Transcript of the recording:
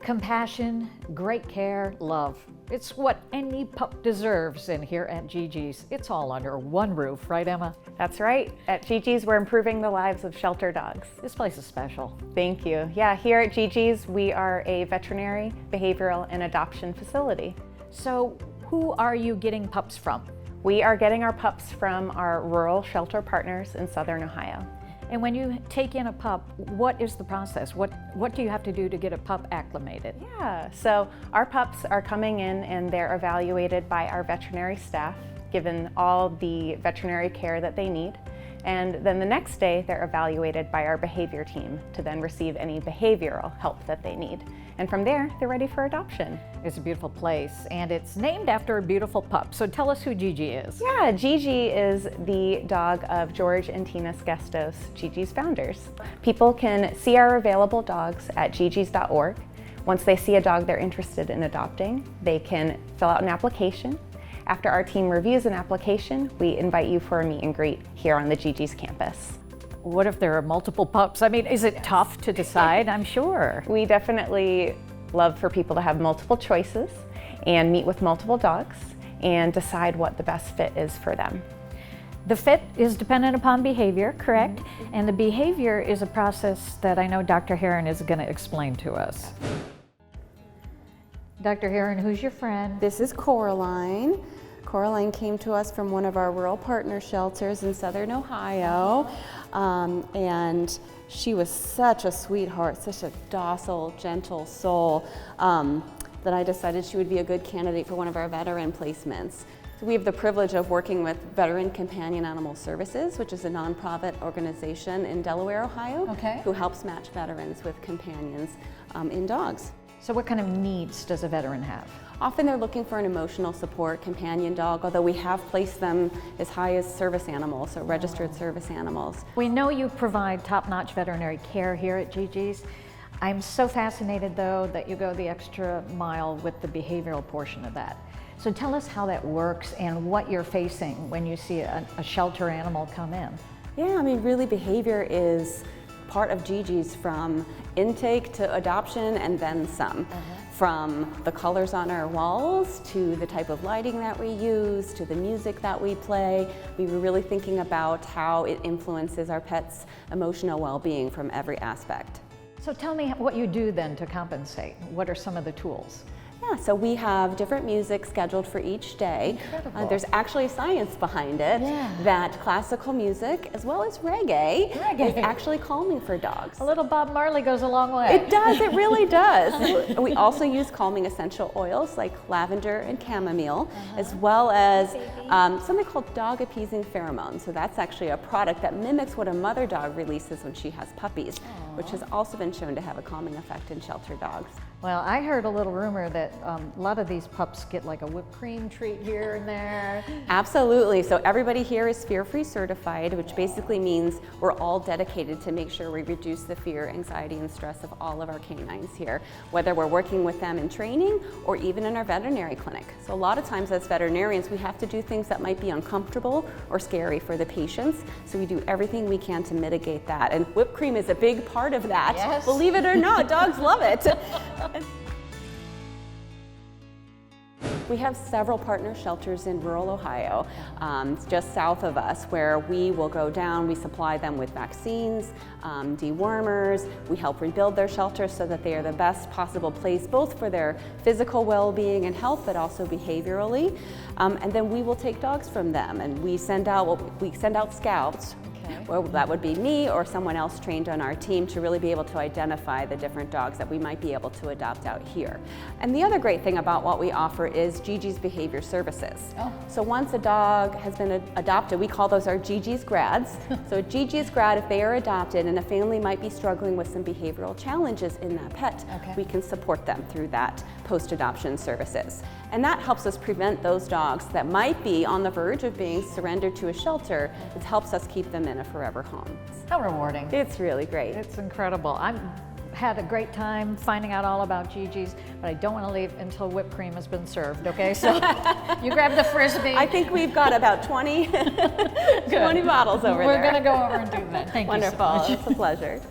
Compassion, great care, love. It's what any pup deserves, and here at Gigi's, it's all under one roof, right, Emma? That's right. At Gigi's, we're improving the lives of shelter dogs. This place is special. Thank you. Yeah, here at Gigi's, we are a veterinary, behavioral, and adoption facility. So who are you getting pups from? We are getting our pups from our rural shelter partners in Southern Ohio. And when you take in a pup, what is the process? What do you have to do to get a pup acclimated? Yeah, so our pups are coming in and they're evaluated by our veterinary staff, given all the veterinary care that they need. And then the next day, they're evaluated by our behavior team to then receive any behavioral help that they need. And from there, they're ready for adoption. It's a beautiful place, and it's named after a beautiful pup. So tell us who Gigi is. Yeah, Gigi is the dog of George and Tina Skestos, Gigi's founders. People can see our available dogs at gigis.org. Once they see a dog they're interested in adopting, they can fill out an application. After our team reviews an application, we invite you for a meet and greet here on the Gigi's campus. What if there are multiple pups? I mean, is it tough to decide? I'm sure. We definitely love for people to have multiple choices and meet with multiple dogs and decide what the best fit is for them. The fit is dependent upon behavior, correct? Mm-hmm. And the behavior is a process that I know Dr. Heron is going to explain to us. Dr. Heron, who's your friend? This is Coraline. Coraline came to us from one of our rural partner shelters in Southern Ohio, and she was such a sweetheart, such a docile, gentle soul, that I decided she would be a good candidate for one of our veteran placements. So we have the privilege of working with Veteran Companion Animal Services, which is a nonprofit organization in Delaware, Ohio, who helps match veterans with companions in dogs. So what kind of needs does a veteran have? Often they're looking for an emotional support companion dog, although we have placed them as high as service animals, so registered service animals. We know you provide top-notch veterinary care here at Gigi's. I'm so fascinated, though, that you go the extra mile with the behavioral portion of that. So tell us how that works and what you're facing when you see a shelter animal come in. Yeah, I mean, really behavior is part of Gigi's, from intake to adoption and then some. From the colors on our walls to the type of lighting that we use to the music that we play. We were really thinking about how it influences our pets' emotional well-being from every aspect. So tell me what you do then to compensate. What are some of the tools? Yeah, so we have different music scheduled for each day. There's actually science behind it, that classical music, as well as reggae, is actually calming for dogs. A little Bob Marley goes a long way. It does, it really does. We also use calming essential oils like lavender and chamomile, as well as something called dog appeasing pheromones. So that's actually a product that mimics what a mother dog releases when she has puppies, which has also been shown to have a calming effect in shelter dogs. Well, I heard a little rumor that a lot of these pups get like a whipped cream treat here and there. Absolutely. So everybody here is fear-free certified, which basically means we're all dedicated to make sure we reduce the fear, anxiety, and stress of all of our canines here, whether we're working with them in training or even in our veterinary clinic. So a lot of times as veterinarians, we have to do things that might be uncomfortable or scary for the patients. So we do everything we can to mitigate that. And whipped cream is a big part of that. Yes. Believe it or not, dogs love it. We have several partner shelters in rural Ohio, just south of us, where we will go down, we supply them with vaccines, dewormers, we help rebuild their shelters so that they are the best possible place, both for their physical well-being and health, but also behaviorally. And then we will take dogs from them, and we send out scouts. Well, that would be me or someone else trained on our team to really be able to identify the different dogs that we might be able to adopt out here. And the other great thing about what we offer is Gigi's behavior services. So once a dog has been adopted, we call those our Gigi's grads. So a Gigi's grad, if they are adopted and a family might be struggling with some behavioral challenges in that pet, we can support them through that post-adoption services. And that helps us prevent those dogs that might be on the verge of being surrendered to a shelter. It helps us keep them in a forever home. How rewarding. It's really great. It's incredible. I've had a great time finding out all about Gigi's, but I don't want to leave until whipped cream has been served, okay? So you grab the Frisbee. I think we've got about 20 bottles over there. We're going to go over and do that. Thank you so much. Wonderful. It's a pleasure.